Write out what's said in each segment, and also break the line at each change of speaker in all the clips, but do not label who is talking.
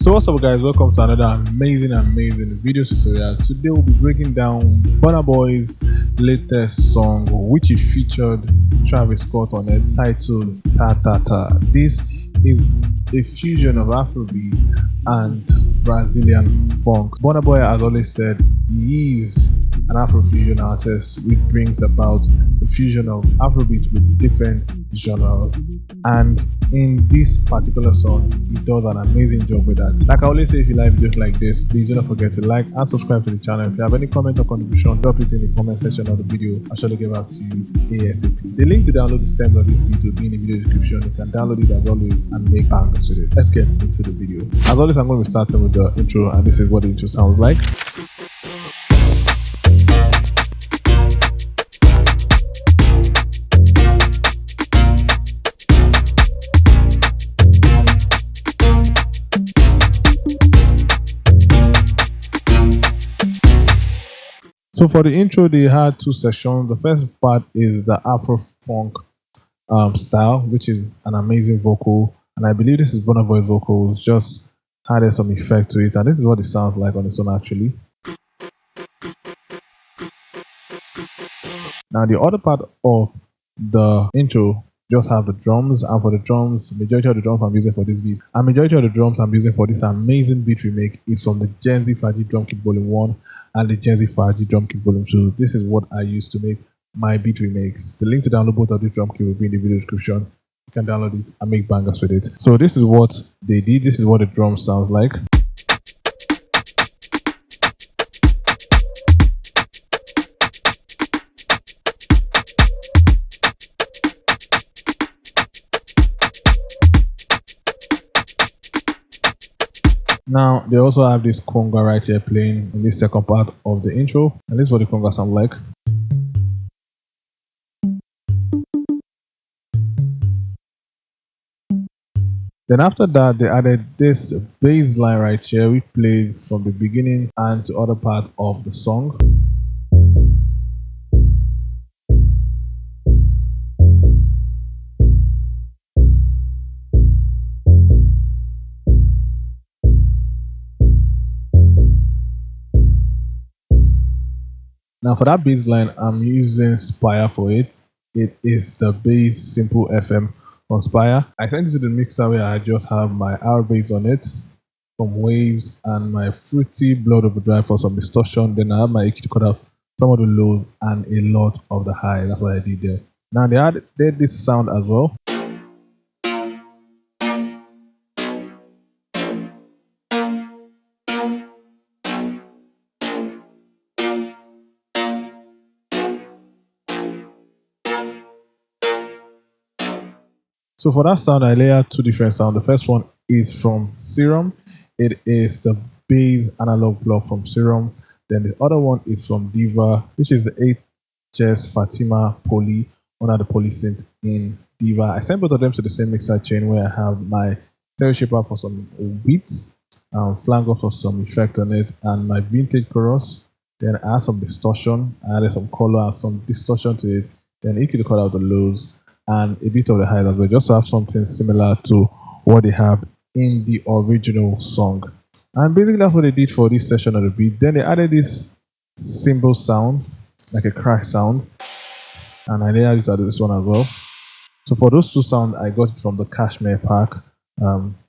So what's up guys, welcome to another amazing video tutorial. Today we'll be breaking down Burna Boy's latest song, which is featured Travis Scott on it, titled Ta Ta Ta. This is a fusion of Afrobeat and Brazilian funk. Burna Boy has always said he is an Afrofusion artist, which brings about the fusion of Afrobeat with different genres. And in this particular song, he does an amazing job with that. Like I always say, if you like videos like this, please do not forget to like and subscribe to the channel. If you have any comment or contribution, drop it in the comment section of the video. I'll surely get back to you ASAP. The link to download the stems of this beat will be in the video description. You can download it as always and make bangers with it. Let's get into the video. As always, I'm going to be starting with the intro, and this is what the intro sounds like. So for the intro, they had two sections. The first part is the Afro funk style, which is an amazing vocal, and I believe this is Burna Boy's vocals. Just added some effect to it, and this is what it sounds like on its own actually. Now the other part of the intro just have the drums, and for the drums, majority of the drums I'm using for this beat, and majority of the drums I'm using for this amazing beat remake is from the Gen Z Faji Drum Kit Volume 1 and the Gen Z Faji Drum Kit Volume 2. This is what I use to make my beat remakes. The link to download both of these drum kit will be in the video description. You can download it and make bangers with it. So this is what they did. This is what the drum sounds like. Now they also have this conga right here playing in this second part of the intro, and this is what the conga sounds like. Then after that, they added this bass line right here, which plays from the beginning and to other part of the song. Now for that bass line, I'm using Spire for it. It is the bass Simple FM on Spire. I sent it to the mixer where I just have my R bass on it from Waves and my fruity Blood Overdrive for some distortion. Then I have my EQ to cut out some of the lows and a lot of the high. That's what I did there. Now they added this sound as well. So for that sound, I layered two different sounds. The first one is from Serum. It is the bass analog block from Serum. Then the other one is from Diva, which is the HS Fatima Poly under the Poly synth in Diva. I sent both of them to the same mixer chain where I have my stereo shaper for some beats, flanger for some effect on it, and my vintage chorus. Then I add some distortion, I added some color and some distortion to it. Then EQ to cut out the lows and a bit of the highs as well, just to have something similar to what they have in the original song. And basically that's what they did for this section of the beat. Then they added this cymbal sound, like a crash sound, and I layered it out of this one as well. So for those two sounds, I got it from the Cashmere pack.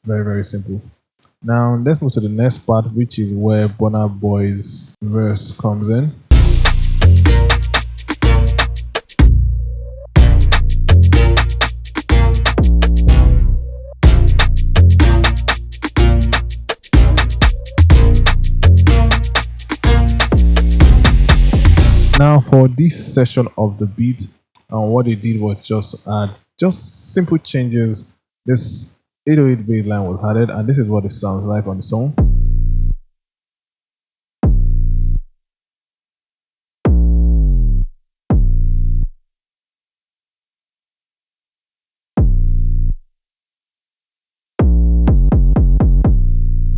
Very simple. Now let's move to the next part, which is where Burna Boy's verse comes in. Now for this section of the beat, what they did was just add simple changes. This 808 bass line was added, and this is what it sounds like on its own.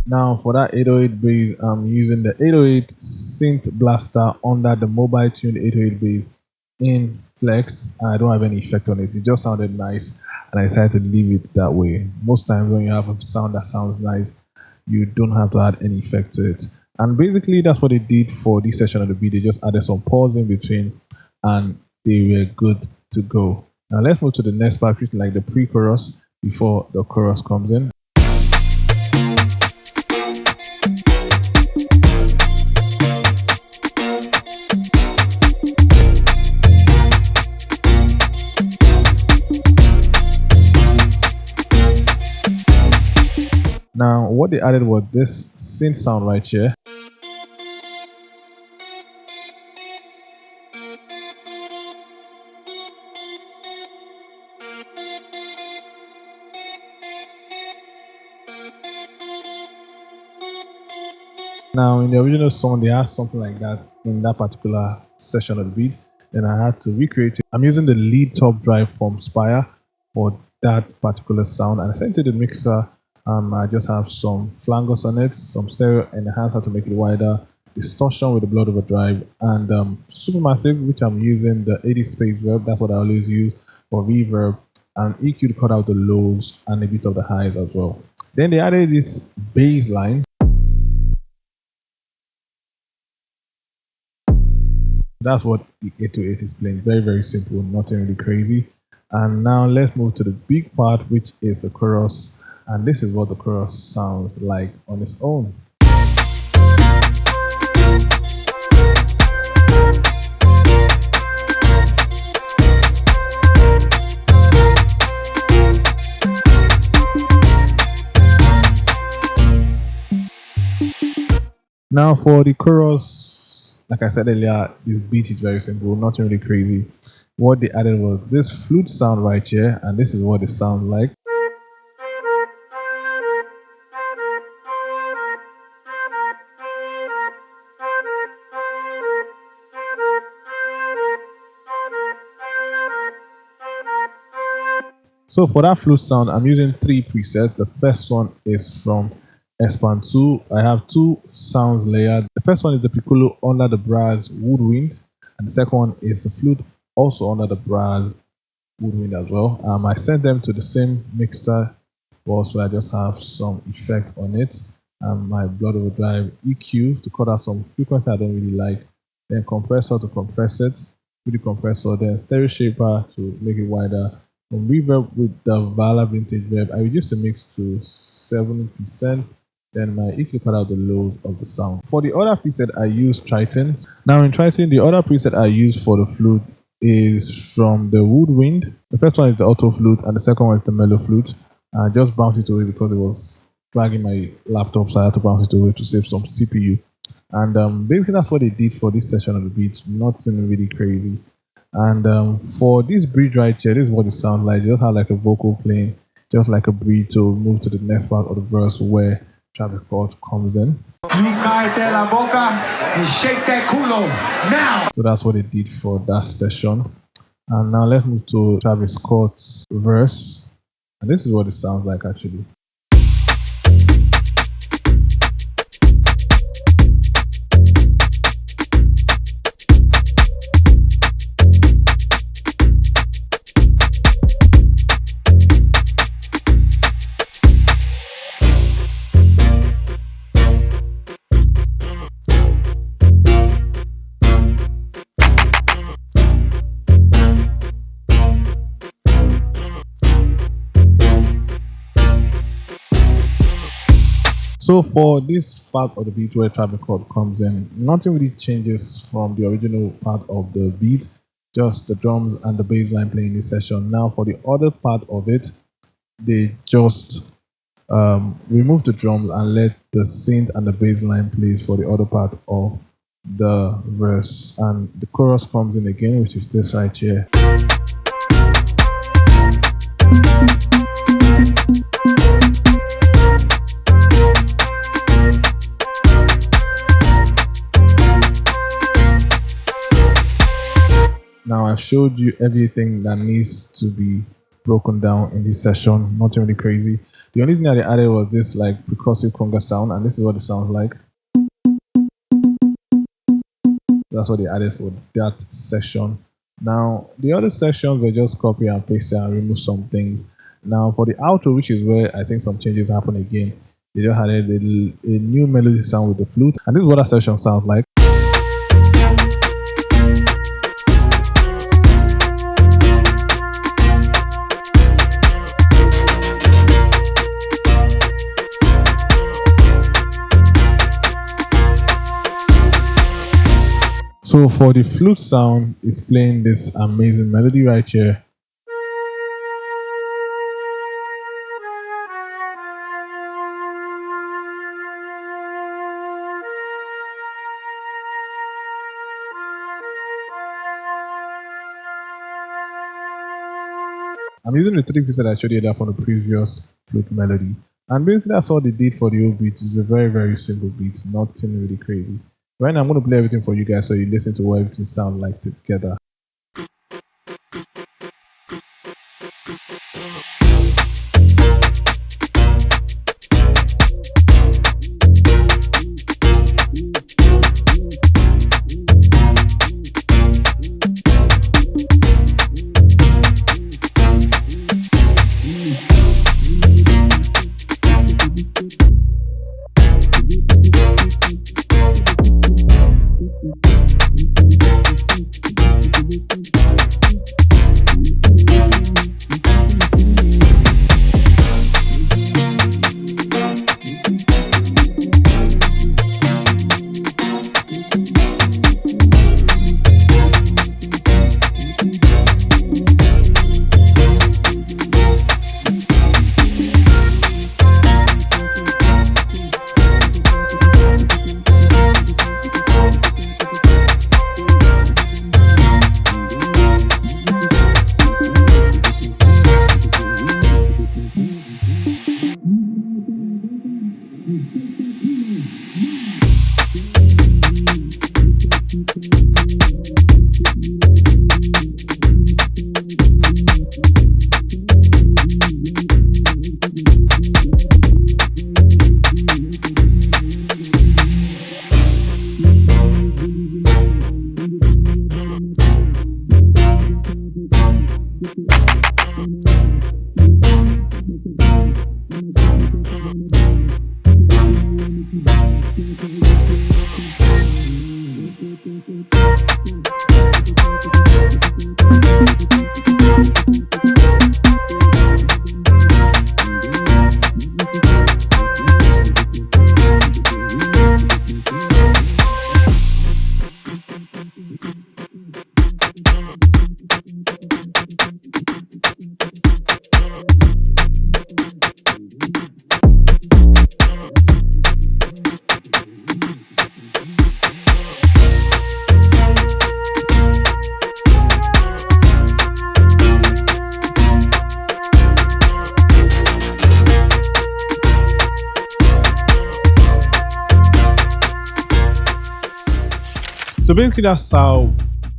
Now for that 808 bass, I'm using the 808 synth blaster under the mobile tuned 808 bass in Flex. I don't have any effect on it. It just sounded nice, and I decided to leave it that way. Most times when you have a sound that sounds nice, you don't have to add any effect to it. And basically, that's what they did for this session of the beat. They just added some pause in between, and they were good to go. Now let's move to the next part, which is like the pre-chorus before the chorus comes in. Now, what they added was this synth sound right here. Now, in the original song, they had something like that in that particular section of the beat. Then I had to recreate it. I'm using the lead top drive from Spire for that particular sound, and I sent it to the mixer. I just have some flangos on it, some stereo enhancer to make it wider, distortion with the blood overdrive, and supermassive, which I'm using the 80 space reverb. That's what I always use for reverb, and EQ to cut out the lows and a bit of the highs as well. Then they added this bass line. That's what the 808 is playing. Very, very simple, nothing really crazy. And now let's move to the big part, which is the chorus. And this is what the chorus sounds like on its own. Now for the chorus, like I said earlier, this beat is very simple, nothing really crazy. What they added was this flute sound right here, and this is what it sounds like. So for that flute sound, I'm using 3 presets. The first one is from Expand 2. I have 2 sounds layered. The first one is the piccolo under the brass woodwind, and the second one is the flute also under the brass woodwind as well. I sent them to the same mixer, so I just have some effect on it. My blood overdrive EQ to cut out some frequency I don't really like. Then compressor to compress it with the compressor. Then stereo shaper to make it wider. From reverb with the Vala vintage reverb, I reduced the mix to 70%. Then my EQ cut out the lows of the sound. For the other preset, I use Triton. Now in Triton, the other preset I use for the flute is from the woodwind. The first one is the auto flute, and the second one is the mellow flute. I just bounced it away because it was dragging my laptop, so I had to bounce it away to save some CPU. And basically, that's what they did for this session of the beat. Nothing really crazy. And for this bridge right here, this is what it sounds like. You just have like a vocal playing, just like a bridge to move to the next part of the verse where Travis Scott comes in. La boca and shake that culo now. So that's what they did for that session. And now let's move to Travis Scott's verse. And this is what it sounds like actually. So for this part of the beat where Travis Scott comes in, nothing really changes from the original part of the beat, just the drums and the bass line playing this session. Now for the other part of it, they just remove the drums and let the synth and the bass line play for the other part of the verse. And the chorus comes in again, which is this right here. Now I've showed you everything that needs to be broken down in this session, nothing really crazy. The only thing that they added was this like percussive conga sound, and this is what it sounds like. That's what they added for that session. Now the other sections were just copy and paste and remove some things. Now for the outro, which is where I think some changes happen again, They just added a new melody sound with the flute, and this is what that session sounds like. So for the flute sound, it's playing this amazing melody right here. I'm using the 3 pieces that I showed you there from the previous flute melody. And basically that's all they did for the whole beat. It's a very, very simple beat, nothing really crazy. Right now I'm going to play everything for you guys so you listen to what everything sounds like together. So basically that's how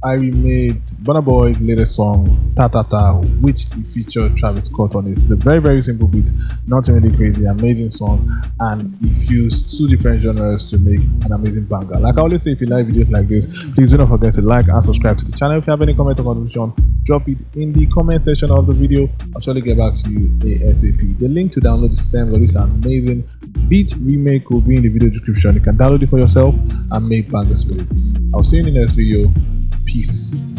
I remade Burna Boy's latest song, Ta Ta Ta, which featured Travis Scott on it. It's a very, very simple beat, not really crazy, amazing song, and it fused 2 different genres to make an amazing banger. Like I always say, if you like videos like this, please do not forget to like and subscribe to the channel. If you have any comment or contribution, drop it in the comment section of the video. I'll surely get back to you ASAP. The link to download the stems of this amazing beat remake will be in the video description. You can download it for yourself and make bangers with it. I'll see you in the next video. Peace.